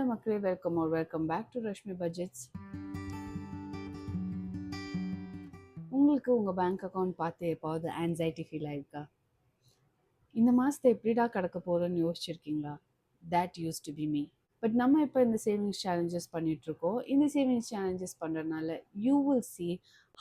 மக்களே, welcome back to Rashmi budgets. உங்களுக்கு உங்கள் பேங்க் அக்கௌண்ட் பார்த்து எப்பாவது ஆன்சைட்டி ஃபீல் ஆயிருக்கா? இந்த மாதத்தை எப்படிடா கிடக்க போகிறோன்னு யோசிச்சிருக்கீங்களா? That use to be me. But நம்ம இப்போ இந்த சேவிங்ஸ் சேலஞ்சஸ் பண்ணிகிட்ருக்கோம். இந்த சேவிங்ஸ் சேலஞ்சஸ் பண்ணுறதுனால you will see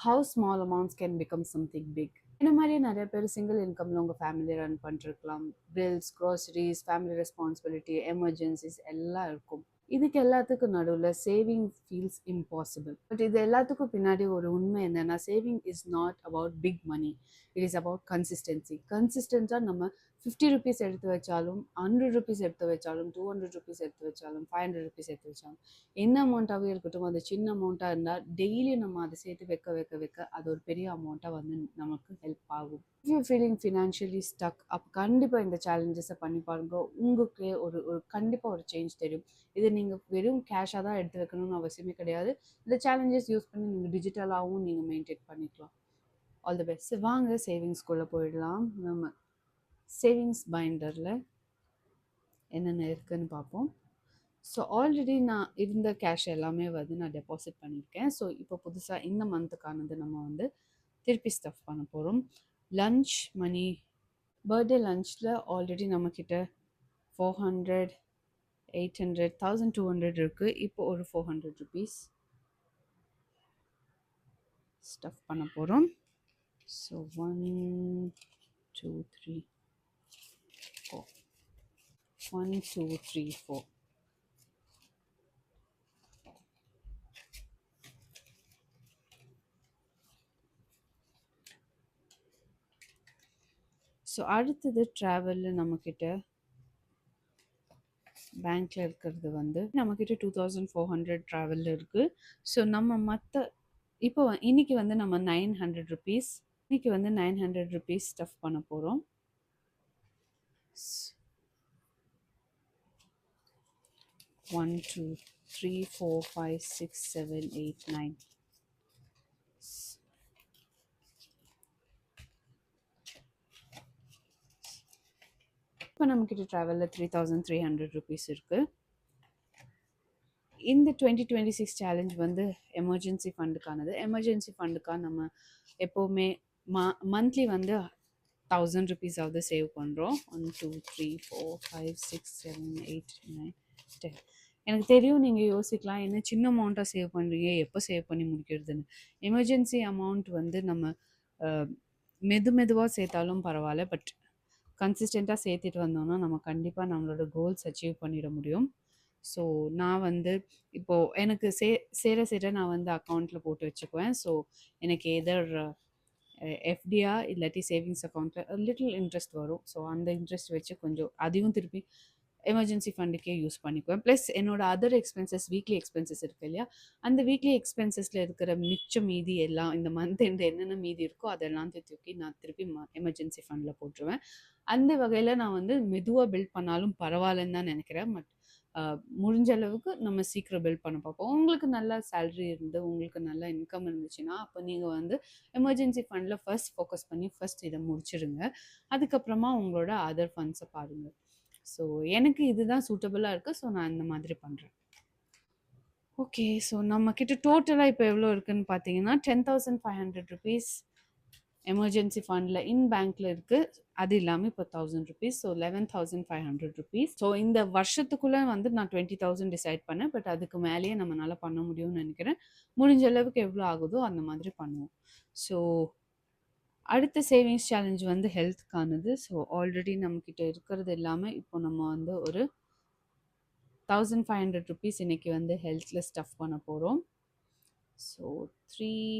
how small amounts can become something big. இந்த மாதிரியே நிறைய பேர் சிங்கிள் இன்கமில் உங்கள் ஃபேமிலி ரன் பண்ணிருக்கலாம். Bills, groceries, family responsibility, emergencies எல்லாம் இருக்கும். இதுக்கு எல்லாத்துக்கும் நடுவில் சேவிங் ஃபீல்ஸ் இம்பாசிபிள். பட் இது எல்லாத்துக்கும் பின்னாடி ஒரு உண்மை என்னென்னா, saving is not about big money, it is about consistency. கன்சிஸ்டன்ஸாக நம்ம 50 ருபீஸ் எடுத்து வச்சாலும், 100 ருபீஸ் எடுத்து வச்சாலும், 200 ருபீஸ் எடுத்து வச்சாலும், 500 ருபீஸ் எடுத்து வச்சாலும், என்ன அமௌண்ட்டாகவே இருக்கட்டும், அது சின்ன அமௌண்ட்டாக இருந்தால் டெய்லி நம்ம அதை சேர்த்து வைக்க அது ஒரு பெரிய அமௌண்ட்டாக வந்து நமக்கு ஹெல்ப் ஆகும். If you feeling financially stuck, அப்போ கண்டிப்பாக இந்த சேலஞ்சஸை பண்ணி பாருங்க. உங்களுக்கே ஒரு கண்டிப்பாக ஒரு சேஞ்ச் தெரியும். இது நீங்கள் வெறும் கேஷாக தான் எடுத்து வைக்கணும்னு அவசியமே கிடையாது. இந்த சேலஞ்சஸ் யூஸ் பண்ணி நீங்கள் டிஜிட்டலாகவும் நீங்கள் மெயின்டைன் பண்ணிக்கலாம். All the best. வாங்க சேவிங்ஸ்குள்ளே போயிடலாம். நம்ம சேவிங்ஸ் பைண்டரில் என்னென்ன இருக்குதுன்னு பார்ப்போம். ஸோ ஆல்ரெடி நான் இருந்த கேஷ் எல்லாமே வந்து நான் டெபாசிட் பண்ணியிருக்கேன். ஸோ இப்போ புதுசாக இந்த மந்த்துக்கானது நம்ம வந்து திருப்பி ஸ்டஃப் பண்ண போகிறோம். லன்ச் மணி, பர்த்டே லன்ச்சில் ஆல்ரெடி நம்மக்கிட்ட 400, 800, 1200 இருக்குது. இப்போ ஒரு 400 ருபீஸ் ஸ்டஃப் பண்ண போகிறோம். ஸோ 1 2 3 4 1 2 3 4. ஸோ அடுத்தது ட்ராவலில் நம்மக்கிட்ட பேங்க்கில் இருக்கிறது வந்து நம்மக்கிட்ட 2400 ட்ராவலில் இருக்குது. ஸோ நம்ம மற்ற இப்போ இன்றைக்கி வந்து நம்ம 900 ருபீஸ், இன்றைக்கி வந்து 900 ருபீஸ் ஸ்டஃப் பண்ண போகிறோம். 1 2 3 4 5 6 7 8 9. இப்போ நம்மக்கிட்ட ட்ராவலில் 3300 ருபீஸ் இருக்குது. இந்த 2026 சேலஞ்ச் வந்து எமர்ஜென்சி ஃபண்டுக்கானது. எமர்ஜென்சி ஃபண்டுக்காக நம்ம எப்போவுமே மந்த்லி வந்து 1000 ருபீஸாவது சேவ் பண்ணுறோம். 1 2 3 4 5 6 7 8 9 10. எனக்கு தெரியும், நீங்கள் யோசிக்கலாம், என்ன சின்ன அமௌண்ட்டாக சேவ் பண்ணுறீங்க, எப்போ சேவ் பண்ணி முடிக்கிறதுன்னு. எமர்ஜென்சி அமௌண்ட் வந்து நம்ம மெதுவாக சேர்த்தாலும் பரவாயில்ல, பட் கன்சிஸ்டண்ட்டாக சேர்த்துட்டு வந்தோம்னா நம்ம கண்டிப்பாக நம்மளோட கோல்ஸ் அச்சீவ் பண்ணிட முடியும். ஸோ நான் வந்து இப்போது எனக்கு சேர நான் வந்து அக்கௌண்ட்டில் போட்டு வச்சுக்குவேன். ஸோ எனக்கு எதர் எஃப்டியா இல்லாட்டி சேவிங்ஸ் அக்கௌண்ட்டில் லிட்டில் இன்ட்ரெஸ்ட் வரும். ஸோ அந்த இன்ட்ரெஸ்ட் வச்சு கொஞ்சம் அதையும் திருப்பி எமர்ஜென்சி ஃபண்டுக்கே யூஸ் பண்ணிக்குவேன். ப்ளஸ் என்னோட அதர் எக்ஸ்பென்சஸ், வீக்லி எக்ஸ்பென்சஸ் இருக்குது இல்லையா, அந்த வீக்லி எக்ஸ்பென்சஸில் இருக்கிற மிச்சம் மீதி எல்லாம் இந்த மந்த் எண்ட் என்னென்ன மீதி இருக்கோ அதெல்லாம் தூக்கி நான் திருப்பி எமர்ஜென்சி ஃபண்டில் போட்டுருவேன். அந்த வகையில் நான் வந்து மெதுவாக பில்ட் பண்ணாலும் பரவாயில்லன்னு தான் நினைக்கிறேன். பட் முடிஞ்ச அளவுக்கு நம்ம சீக்கிரம் பில்ட் பண்ண பார்ப்போம். உங்களுக்கு நல்ல சேலரி இருந்து உங்களுக்கு நல்ல இன்கம் இருந்துச்சுன்னா அப்போ நீங்கள் வந்து எமர்ஜென்சி ஃபண்டில் ஃபர்ஸ்ட் ஃபோக்கஸ் பண்ணி ஃபர்ஸ்ட் இதை முடிச்சிடுங்க. அதுக்கப்புறமா உங்களோட அதர் ஃபண்ட்ஸை பாருங்கள். ஸோ எனக்கு இதுதான் சூட்டபுளாக இருக்குது. ஸோ நான் இந்த மாதிரி பண்ணுறேன். ஓகே, ஸோ நம்மக்கிட்ட டோட்டலாக இப்போ எவ்வளோ இருக்குதுன்னு பார்த்தீங்கன்னா 10,500 ருபீஸ் எமர்ஜென்சி ஃபண்டில் இன் பேங்க்கில் இருக்குது. அது இல்லாமல் இப்போ 1000 ருபீஸ், ஸோ 11,500 ருபீஸ். ஸோ இந்த வருஷத்துக்குள்ளே வந்து நான் 20,000 டிசைட் பண்ணேன். பட் அதுக்கு மேலேயே நம்மளால் பண்ண முடியும்னு நினைக்கிறேன். முடிஞ்ச அளவுக்கு எவ்வளோ ஆகுதோ அந்த மாதிரி பண்ணுவோம். ஸோ அடுத்த சேவிங்ஸ் சேலஞ்ச் வந்து ஹெல்த்துக்கானது. ஸோ ஆல்ரெடி நம்மக்கிட்ட இருக்கிறது இல்லாமல் இப்போ நம்ம வந்து ஒரு 1500 ருபீஸ் இன்றைக்கி வந்து ஹெல்த்தில் ஸ்டஃப் பண்ண போகிறோம். ஸோ 3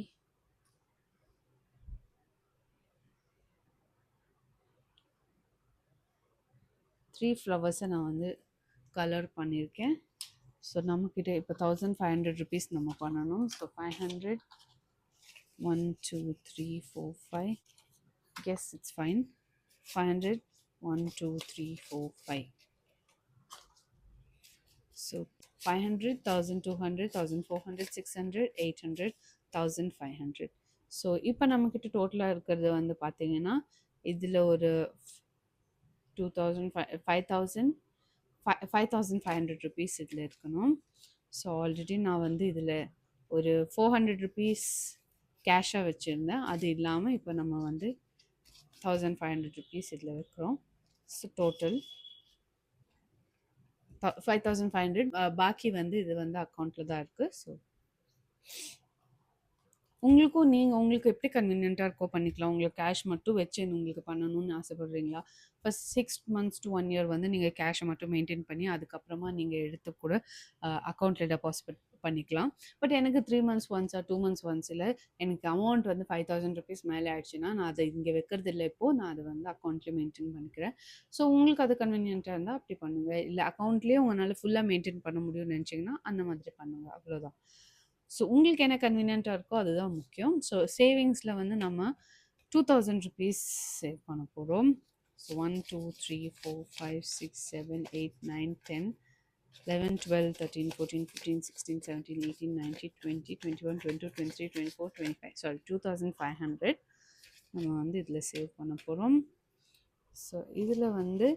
ஃப்ளவர்ஸை நான் வந்து கலர் பண்ணியிருக்கேன். ஸோ நம்மக்கிட்ட இப்போ 1500 ருபீஸ் நம்ம பண்ணணும். So 500 1 2 3 4 5. Yes, it's fine. 500 1 2 3 4 5. So 500, 1200, 1400, 600, 800, 1500. So இப்போ நம்மக்கிட்ட டோட்டலாக இருக்கிறது வந்து பார்த்தீங்கன்னா இதில் ஒரு 2000, 5000, ₹5,500 இதில் இருக்கணும். ஸோ ஆல்ரெடி நான் வந்து இதில் ஒரு ₹400 கேஷாக வச்சுருந்தேன். அது இல்லாமல் இப்போ நம்ம வந்து ₹1,500 இதில் வைக்கிறோம். So total 5,500. பாக்கி வந்து இது வந்து அக்கௌண்ட்டில் தான் இருக்குது. ஸோ உங்களுக்கும் உங்களுக்கு எப்படி கன்வீனியன்ட்டா இருக்கோ பண்ணிக்கலாம். உங்களுக்கு கேஷ் மட்டும் வச்சு உங்களுக்கு பண்ணணும்னு ஆசைப்படுறீங்களா? ஃபர்ஸ்ட் 6 மந்த்ஸ் to 1 இயர் வந்து நீங்க கேஷ மட்டும் மெயின்டெயின் பண்ணி, அதுக்கப்புறமா நீங்க எடுத்து கூட அக்கவுண்ட்ல டெபாசிட் பண்ணிக்கலாம். பட் எனக்கு 3 மந்த்ஸ் ஒன்ஸ் ஆர் 2 மந்த்ஸ் ஒன்ஸ்ல எனக்கு அமௌண்ட் வந்து ₹5,000 மேல ஆயிடுச்சுன்னா, நான் அத இங்க வைக்கிறது இல்ல இப்போ. நான் அத வந்து அக்கவுண்ட்லயே மெயின்டெயின் பண்ணிக்கிறேன். ஸோ உங்களுக்கு அது கன்வீனியன்ட்டா இருந்தா அப்படி பண்ணுங்க. இல்ல அக்கவுண்ட்லயே உங்களால ஃபுல்லா மெயின்டெயின் பண்ண முடியும்னு நெனச்சீங்கன்னா, அந்த மாதிரி பண்ணுங்க. அவ்வளோதான். ஸோ உங்களுக்கு என்ன கன்வீனியன்ட்டா இருக்கோ அதுதான் முக்கியம். ஸோ சேவிங்ஸ்ல வந்து நம்ம ₹2,000 சேவ் பண்ண போறோம். ஸோ 1, 2, 3, 4, 5, 6, 7, 8, 9, 10, 11, 12, 13, 14, 15, 16, 17, 18, 19, 20, 21, 22, 23, 24, 25. சாரி 2,500 நம்ம வந்து இதில் சேவ் பண்ண போகிறோம். ஸோ இதில் வந்து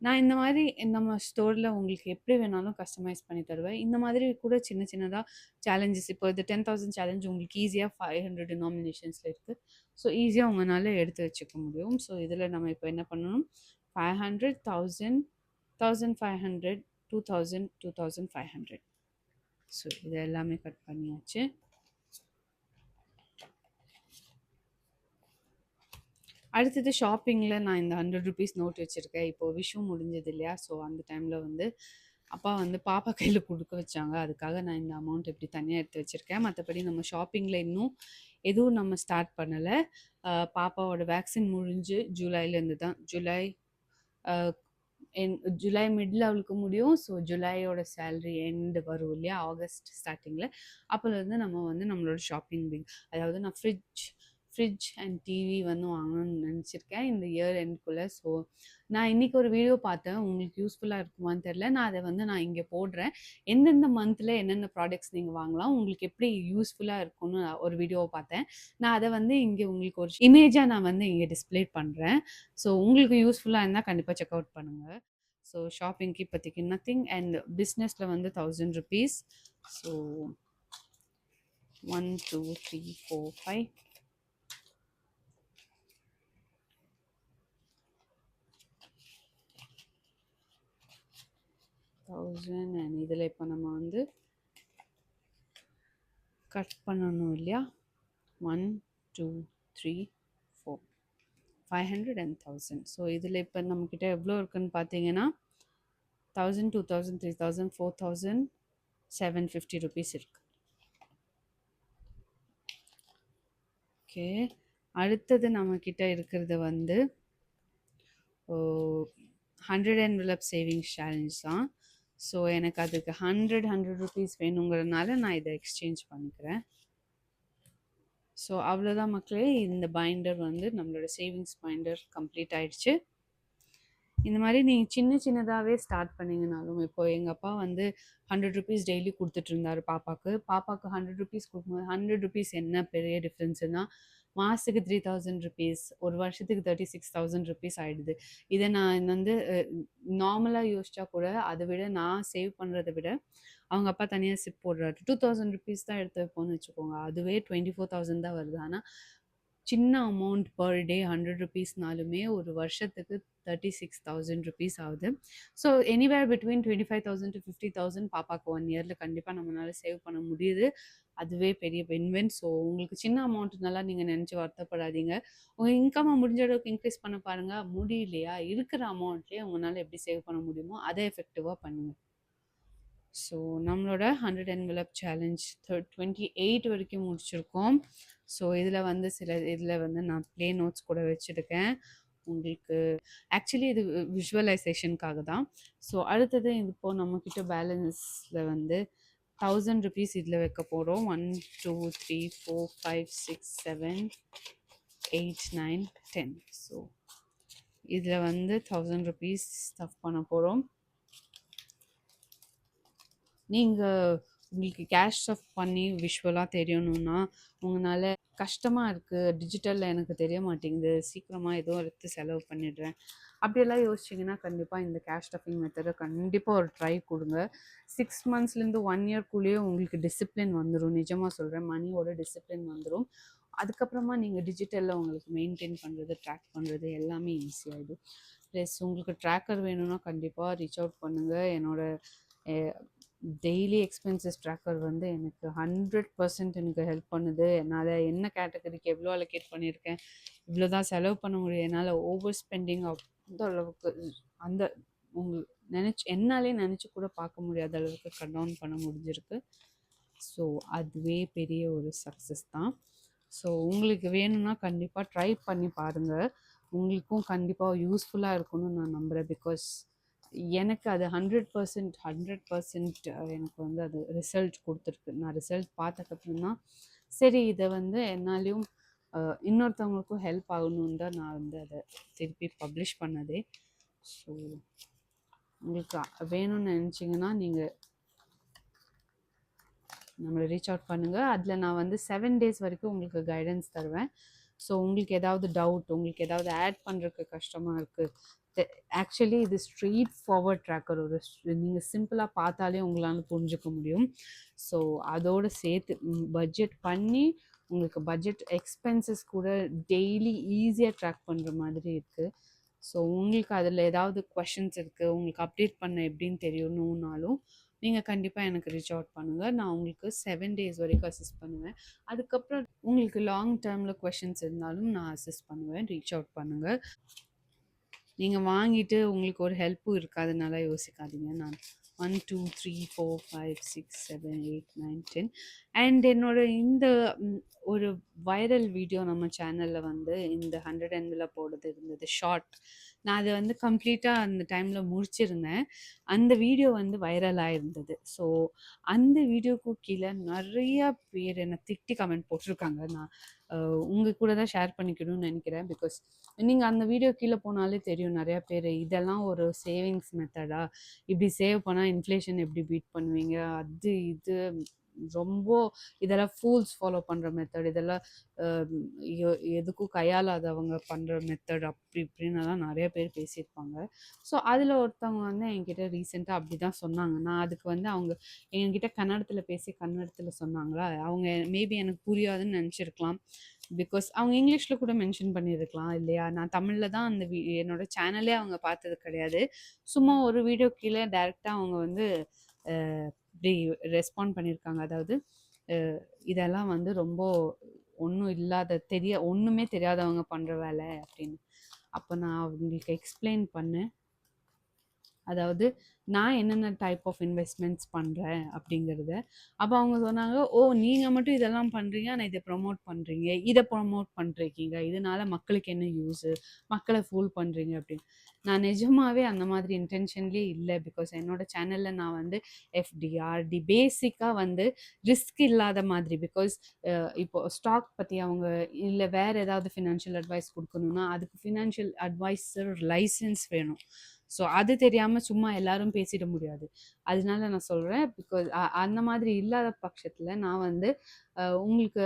நான் இந்த மாதிரி நம்ம ஸ்டோரில் உங்களுக்கு எப்படி வேணாலும் கஸ்டமைஸ் பண்ணி தருவேன். இந்த மாதிரி கூட சின்ன சின்னதாக சேலஞ்சஸ் இப்போ இது 10,000 சேலஞ்ச் உங்களுக்கு ஈஸியாக 500 டினாமினேஷன்ஸில் இருக்குது. ஸோ ஈஸியாக உங்களால் எடுத்து வச்சுக்க முடியும். ஸோ இதில் நம்ம இப்போ என்ன பண்ணணும், 500, 1000, 1,500, 2,000, 2,500. ஸோ இது எல்லாமே கட் பண்ணியாச்சு. அடுத்தது ஷாப்பிங்கில் நான் இந்த ₹100 நோட் வச்சுருக்கேன். இப்போது விஷு முடிஞ்சது இல்லையா? ஸோ அந்த டைமில் வந்து அப்பா வந்து பாப்பா கையில் கொடுக்க வச்சாங்க. அதுக்காக நான் இந்த அமௌண்ட் இப்படி தனியாக எடுத்து வச்சுருக்கேன். மற்றபடி நம்ம ஷாப்பிங்கில் இன்னும் எதுவும் நம்ம ஸ்டார்ட் பண்ணலை. பாப்பாவோட வேக்சின் முடிஞ்சு ஜூலைலேருந்து தான் ஜூலை மிடில் அவளுக்கு முடியும். ஸோ ஜூலையோட சேலரி எண்டு வரும் இல்லையா, ஆகஸ்ட் ஸ்டார்டிங்கில். அப்போலேருந்து நம்ம வந்து நம்மளோட ஷாப்பிங் பில், அதாவது நான் ஃப்ரிட்ஜ் அண்ட் டிவி வந்து வாங்கணும்னு நினச்சிருக்கேன் இந்த இயர் எண்டுக்குள்ளே. ஸோ நான் இன்றைக்கி ஒரு வீடியோ பார்த்தேன், உங்களுக்கு யூஸ்ஃபுல்லாக இருக்குமான்னு தெரில. நான் அதை வந்து நான் இங்கே போடுறேன். எந்தெந்த மந்தில் என்னென்ன ப்ராடக்ட்ஸ் நீங்கள் வாங்கலாம், உங்களுக்கு எப்படி யூஸ்ஃபுல்லாக இருக்கும்னு ஒரு வீடியோவை பார்த்தேன். நான் அதை வந்து இங்கே உங்களுக்கு ஒரு இமேஜாக நான் வந்து இங்கே டிஸ்பிளே பண்ணுறேன். ஸோ உங்களுக்கு யூஸ்ஃபுல்லாக இருந்தால் கண்டிப்பாக செக் அவுட் பண்ணுங்கள். ஸோ ஷாப்பிங்க்கு இப்போதைக்கு நத்திங். அண்ட் பிஸ்னஸில் வந்து ₹1,000. ஸோ 1, 2, 3, 4, 5. அண்ட் இதில் இப்போ நம்ம வந்து கட் பண்ணணும் இல்லையா, 1, 2, 3, 4, 500 and 1,000. ஸோ இதில் இப்போ நம்மக்கிட்ட எவ்வளோ இருக்குன்னு பார்த்தீங்கன்னா 1,000, 2,000, 3,000, 4,000, ₹750 இருக்கு. ஓகே, அடுத்தது நம்மக்கிட்ட இருக்கிறது வந்து 100 envelope சேவிங்ஸ் சேலஞ்ச் தான். ஸோ எனக்கு அதுக்கு ₹100 வேணுங்கிறதுனால நான் இதை எக்ஸ்சேஞ்ச் பண்ணிக்கிறேன். ஸோ அவ்வளோதான் மக்களே, இந்த பைண்டர் வந்து நம்மளோட சேவிங்ஸ் பைண்டர் கம்ப்ளீட் ஆயிடுச்சு. இந்த மாதிரி நீங்கள் சின்னதாகவே ஸ்டார்ட் பண்ணிங்கனாலும், இப்போ எங்கள் அப்பா வந்து ₹100 டெய்லி கொடுத்துட்டு இருந்தார் பாப்பாவுக்கு ₹100 கொடுக்கும்போது ₹100 என்ன பெரிய டிஃப்ரென்ஸுன்னா, மாதத்துக்கு ₹3,000, ஒரு வருஷத்துக்கு ₹36,000 ஆகிடுது. இதை நான் வந்து நார்மலாக யோசிச்சா கூட அதை விட நான் சேவ் பண்ணுறதை விட அவங்க அப்பா தனியாக சிப் போடுறாரு. ₹2,000 தான் எடுத்து வைப்போம்னு வச்சுக்கோங்க, அதுவே 24,000 தான் வருது. ஆனால் சின்ன அமௌண்ட் பர் டே ₹100னாலுமே ஒரு வருஷத்துக்கு ₹36,000 ஆகுது. ஸோ எனிவேர் பிட்வீன் 25,000 to 50,000 பாப்பாக்கு 1 இயரில் கண்டிப்பாக நம்மளால சேவ் பண்ண முடியுது. அதுவே பெரிய வின். ஸோ உங்களுக்கு சின்ன அமௌண்ட்னால நீங்கள் நினச்சி வருத்தப்படாதீங்க. உங்கள் இன்கம்மை முடிஞ்ச அளவுக்கு இன்க்ரீஸ் பண்ண பாருங்கள். முடியலையா, இருக்கிற அமௌண்ட்லேயே உங்களால் எப்படி சேவ் பண்ண முடியுமோ அதை எஃபெக்டிவாக பண்ணுங்கள். ஸோ நம்மளோட 100 envelope சேலஞ்ச் 28 வரைக்கும் முடிச்சிருக்கோம். ஸோ இதில் வந்து இதில் வந்து நான் ப்ளே நோட்ஸ் கூட வச்சுருக்கேன் உங்களுக்கு. ஆக்சுவலி இது விஷுவலைசேஷனுக்காக தான். ஸோ அடுத்தது இப்போது நம்மக்கிட்ட பேலன்ஸில் வந்து ₹1,000 இதில் வைக்க போகிறோம். 1, 2, 3, 4, 5, 6, 7, 8, 9, 10. ஸோ இதில் வந்து ₹1,000 ஸ்டஃப் பண்ண போகிறோம். நீங்கள் உங்களுக்கு கேஷ் ஸ்டஃப் பண்ணி விஷுவலாக தெரியணும்னா உங்களால் கஷ்டமாக இருக்குது, டிஜிட்டலில் எனக்கு தெரிய மாட்டேங்குது, சீக்கிரமாக ஏதோ எடுத்து செலவு பண்ணிடுறேன் அப்படியெல்லாம் யோசிச்சிங்கன்னா கண்டிப்பாக இந்த கேஷ் ஸ்டஃபிங் மெத்தடை கண்டிப்பாக ஒரு ட்ரை கொடுங்க. 6 மந்த்ஸ்லேருந்து 1 இயர்க்குள்ளேயே உங்களுக்கு டிசிப்ளின் வந்துடும். நிஜமாக சொல்கிறேன், மணியோட டிசிப்ளின் வந்துடும். அதுக்கப்புறமா நீங்கள் டிஜிட்டலில் உங்களுக்கு மெயின்டைன் பண்ணுறது, ட்ராக் பண்ணுறது எல்லாமே ஈஸியாகிடும். ப்ளஸ் உங்களுக்கு ட்ராக்கர் வேணும்னா கண்டிப்பாக ரீச் அவுட் பண்ணுங்கள். டெய்லி எக்ஸ்பென்சஸ் ட்ராக்கர் வந்து எனக்கு 100% எனக்கு ஹெல்ப் பண்ணுது. என்னால் என்ன கேட்டகரிக்கு எவ்வளோ அலோகேட் பண்ணியிருக்கேன், இவ்வளோ தான் செலவு பண்ண முடியும், என்னால் ஓவர் ஸ்பெண்டிங் அந்த அளவுக்கு அந்த என்னாலே நினச்சி கூட பார்க்க முடியாத அளவுக்கு கட் டவுன் பண்ண முடிஞ்சிருக்கு. ஸோ அதுவே பெரிய ஒரு சக்ஸஸ் தான். ஸோ உங்களுக்கு வேணும்னா கண்டிப்பாக ட்ரை பண்ணி பாருங்கள். உங்களுக்கும் கண்டிப்பாக யூஸ்ஃபுல்லாக இருக்கும்னு நான் நம்புகிறேன். பிகாஸ் எனக்கு அது 100% எனக்கு வந்து அது ரிசல்ட் கொடுத்துருக்கு. நான் ரிசல்ட் பார்த்ததுக்கப்புறம் தான் சரி இதை வந்து என்னாலையும் இன்னொருத்தவங்களுக்கும் ஹெல்ப் ஆகணுன்னு தான் நான் வந்து அதை திருப்பி பப்ளிஷ் பண்ணதே. ஸோ உங்களுக்கு வேணும்னு நினச்சிங்கன்னா நீங்கள் நம்மளை ரீச் அவுட் பண்ணுங்கள். அதில் நான் வந்து 7 days வரைக்கும் உங்களுக்கு கைடன்ஸ் தருவேன். ஸோ உங்களுக்கு ஏதாவது டவுட், உங்களுக்கு ஏதாவது ஆட் பண்ணுறதுக்கு கஷ்டமாக இருக்குது, ஆக்சுவலி இது ஸ்ட்ரெயிட் ஃபார்வர்ட் ட்ராக்கர். ஒரு நீங்கள் சிம்பிளாக பார்த்தாலே உங்களால் புரிஞ்சுக்க முடியும். ஸோ அதோடு சேர்த்து பட்ஜெட் பண்ணி உங்களுக்கு பட்ஜெட் எக்ஸ்பென்சஸ் கூட டெய்லி ஈஸியாக ட்ராக் பண்ணுற மாதிரி இருக்குது. ஸோ உங்களுக்கு அதில் ஏதாவது கொஷின்ஸ் இருக்குது, உங்களுக்கு அப்டேட் பண்ண எப்படின்னு தெரியணுன்னாலும் நீங்கள் கண்டிப்பாக எனக்கு ரீச் அவுட் பண்ணுங்கள். நான் உங்களுக்கு 7 days வரைக்கும் அசிஸ்ட் பண்ணுவேன். அதுக்கப்புறம் உங்களுக்கு லாங் டேர்மில் கொஷின்ஸ் இருந்தாலும் நான் அசிஸ்ட் பண்ணுவேன். ரீச் அவுட் பண்ணுங்கள். நீங்கள் வாங்கிட்டு உங்களுக்கு ஒரு ஹெல்ப்பும் இருக்காதுனால யோசிக்காதீங்க. நான் 1 2 3 4 5 6 7 8 9 10 அண்ட் என்னோட இந்த ஒரு வைரல் வீடியோ நம்ம சேனலில் வந்து இந்த 100 envelope இருந்தது ஷார்ட். நான் அதை வந்து கம்ப்ளீட்டாக அந்த டைமில் முடிச்சிருந்தேன். அந்த வீடியோ வந்து வைரலாக இருந்தது. ஸோ அந்த வீடியோக்கு கீழே நிறையா பேர் என்னை திட்டி கமெண்ட் போட்டிருக்காங்க. நான் உங்கள் கூட தான் ஷேர் பண்ணிக்கணும்னு நினைக்கிறேன். பிகாஸ் நீங்கள் அந்த வீடியோ கீழே போனாலே தெரியும், நிறையா பேர் இதெல்லாம் ஒரு சேவிங்ஸ் மெத்தடா, இப்படி சேவ் பண்ணால் இன்ஃப்ளேஷன் எப்படி பீட் பண்ணுவீங்க, அது இது ரொம்ப இதெல்லாம் ஃபூல்ஸ் ஃபாலோ பண்ணுற மெத்தட், இதெல்லாம் எதுக்கும் கையாளாதவங்க பண்ணுற மெத்தட், அப்படி இப்படின்னலாம் நிறைய பேர் பேசியிருப்பாங்க. ஸோ அதில் ஒருத்தவங்க வந்து என்கிட்ட ரீசெண்டாக அப்படி தான் சொன்னாங்க. நான் அதுக்கு வந்து அவங்க என்கிட்ட கன்னடத்தில் பேசி கன்னடத்தில் சொன்னாங்களா, அவங்க மேபி எனக்கு புரியாதுன்னு நினச்சிருக்கலாம். பிகாஸ் அவங்க இங்கிலீஷில் கூட மென்ஷன் பண்ணியிருக்கலாம் இல்லையா. நான் தமிழில் தான் அந்த என்னோட சேனலே அவங்க பார்த்தது கிடையாது. சும்மா ஒரு வீடியோ கீழே டைரெக்டாக அவங்க வந்து இப்படி ரெஸ்பாண்ட் பண்ணியிருக்காங்க. அதாவது இதெல்லாம் வந்து ரொம்ப ஒன்றுமே தெரியாதவங்க பண்ணுற வேலை அப்படின்னு. அப்போ நான் அவங்களுக்கு எக்ஸ்பிளைன் பண்ணேன், அதாவது நான் என்னென்ன டைப் ஆஃப் இன்வெஸ்ட்மெண்ட்ஸ் பண்ணுறேன் அப்படிங்கிறத. அப்போ அவங்க சொன்னாங்க, ஓ நீங்கள் மட்டும் இதெல்லாம் பண்ணுறீங்க, ஆனால் இதை ப்ரொமோட் பண்ணுறீங்க, இதை ப்ரொமோட் பண்ணிருக்கீங்க, இதனால மக்களுக்கு என்ன யூஸு, மக்களை ஃபூல் பண்ணுறீங்க அப்படின்னு. நான் நிஜமாகவே அந்த மாதிரி இன்டென்ஷன்லேயே இல்லை. பிகாஸ் என்னோடய சேனலில் நான் வந்து எஃப்டிஆர்டி பேசிக்காக வந்து ரிஸ்க் இல்லாத மாதிரி, பிகாஸ் இப்போது ஸ்டாக் பற்றி அவங்க இல்லை வேறு ஏதாவது ஃபினான்ஷியல் அட்வைஸ் கொடுக்கணுன்னா அதுக்கு ஃபினான்ஷியல் அட்வைஸர் லைசன்ஸ் வேணும். ஸோ அது தெரியாமல் சும்மா எல்லாரும் பேசிட முடியாது. அதனால நான் சொல்கிறேன், பிகாஸ் அந்த மாதிரி இல்லாத பட்சத்தில் நான் வந்து உங்களுக்கு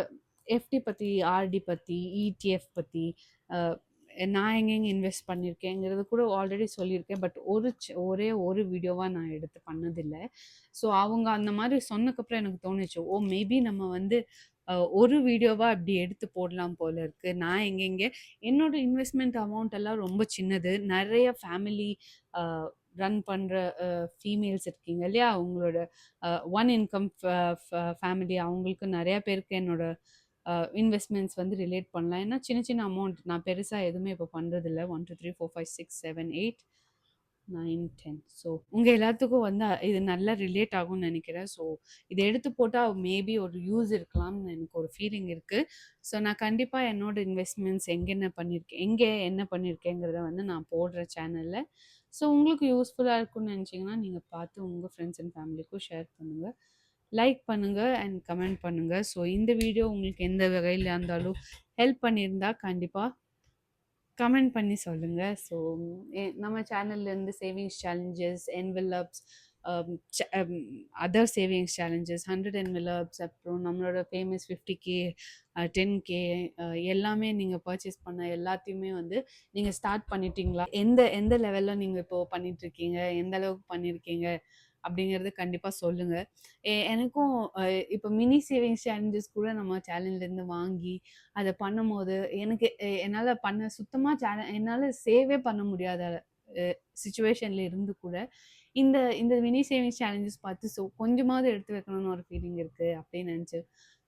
எஃப்டி பற்றி, ஆர்டி பற்றி, இடிஎஃப் பற்றி, நான் எங்கெங்கே இன்வெஸ்ட் பண்ணியிருக்கேங்கிறது கூட ஆல்ரெடி சொல்லியிருக்கேன். பட் ஒரே ஒரு வீடியோவாக நான் எடுத்து பண்ணதில்லை. ஸோ அவங்க அந்த மாதிரி சொன்னதுக்கப்புறம் எனக்கு தோணுச்சு, ஓ மேபி நம்ம வந்து ஒரு வீடியோவாக அப்படி எடுத்து போடலாம் போல இருக்குது. நான் எங்கெங்கே என்னோட இன்வெஸ்ட்மெண்ட் அமௌண்ட் எல்லாம் ரொம்ப சின்னது. நிறைய ஃபேமிலி ரன் பண்ணுற ஃபீமேல்ஸ் இருக்கீங்க இல்லையா, அவங்களோட ஒன் இன்கம் ஃபேமிலி, அவங்களுக்கு நிறையா பேருக்கு என்னோட இன்வெஸ்ட்மெண்ட்ஸ் வந்து ரிலேட் பண்ணலாம். ஏன்னா சின்ன சின்ன அமௌண்ட், நான் பெருசாக எதுவுமே இப்போ பண்ணுறதில்ல. 1 2 3 4 5 6 7 8 9 10. ஸோ உங்கள் எல்லாத்துக்கும் வந்து இது நல்லா ரிலேட் ஆகும்னு நினைக்கிறேன். ஸோ இதை எடுத்து போட்டால் மேபி ஒரு யூஸ் இருக்கலாம்னு எனக்கு ஒரு ஃபீலிங் இருக்குது. ஸோ நான் கண்டிப்பாக என்னோட இன்வெஸ்ட்மெண்ட்ஸ் எங்கே என்ன பண்ணியிருக்கேங்கிறத வந்து நான் போடுறேன் சேனலில். ஸோ உங்களுக்கு யூஸ்ஃபுல்லாக இருக்கும்னு நினச்சிங்கன்னா நீங்கள் பார்த்து உங்கள் ஃப்ரெண்ட்ஸ் அண்ட் ஃபேமிலிக்கும் ஷேர் பண்ணுங்கள், லைக் பண்ணுங்கள் அண்ட் கமெண்ட் பண்ணுங்கள். ஸோ இந்த வீடியோ உங்களுக்கு எந்த வகையில் இருந்தாலும் ஹெல்ப் பண்ணியிருந்தா கண்டிப்பாக கமெண்ட் பண்ணி சொல்லுங்கள். ஸோ நம்ம சேனல்லேருந்து savings challenges, envelopes, other savings challenges 100 envelopes, அப்புறம் நம்மளோட ஃபேமஸ் 50K, 10K, எல்லாமே நீங்கள் பர்ச்சேஸ் பண்ண எல்லாத்தையுமே வந்து நீங்கள் ஸ்டார்ட் பண்ணிட்டீங்களா? எந்த எந்த லெவலில் நீங்கள் இப்போ பண்ணிட்டுருக்கீங்க? எந்த அளவுக்கு பண்ணியிருக்கீங்க? அப்படிங்கிறது கண்டிப்பாக சொல்லுங்கள். எனக்கும் இப்போ மினி சேவிங்ஸ் சேலஞ்சஸ் கூட நம்ம சேலஞ்சிலேருந்து வாங்கி அதை பண்ணும்போது எனக்கு என்னால் பண்ண சுத்தமாக என்னால் சேவே பண்ண முடியாத சுச்சுவேஷனில் இருந்து கூட இந்த இந்த மினி சேவிங்ஸ் சேலஞ்சஸ் பார்த்து கொஞ்சமாவது எடுத்து வைக்கணும்னு ஒரு ஃபீலிங் இருக்குது அப்படின்னு நினச்சி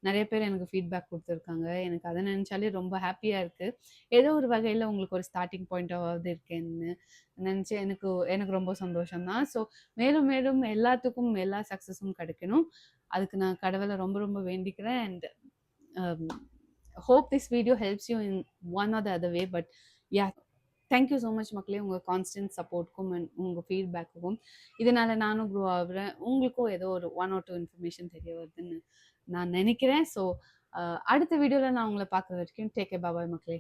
நிறைய பேர் எனக்கு ஃபீட்பேக் கொடுத்துருக்காங்க. எனக்கு அதை நினச்சாலே ரொம்ப ஹாப்பியாக இருக்குது. ஏதோ ஒரு வகையில் உங்களுக்கு ஒரு ஸ்டார்டிங் பாயிண்ட்டாவது இருக்கேன்னு நினச்சி எனக்கு எனக்கு ரொம்ப சந்தோஷம்தான். ஸோ மேலும் மேலும் எல்லாத்துக்கும் எல்லா சக்ஸஸும் கிடைக்கணும். அதுக்கு நான் கடவுளை ரொம்ப ரொம்ப வேண்டிக்கிறேன். And hope this video helps you in one or the other way. But yeah, thank you so much மக்களே, உங்கள் கான்ஸ்டன்ட் சப்போர்ட்க்கும் அண்ட் உங்கள் ஃபீட்பேக்குக்கும். இதனால் நானும் க்ரோ ஆகுறேன், உங்களுக்கும் ஏதோ ஒரு 1 or 2 இன்ஃபர்மேஷன் தெரிய வருதுன்னு நான் நினைக்கிறேன். ஸோ அடுத்த வீடியோவில் நான் உங்களை பார்க்குற வரைக்கும் டேக் கேர், பாய் மக்களே.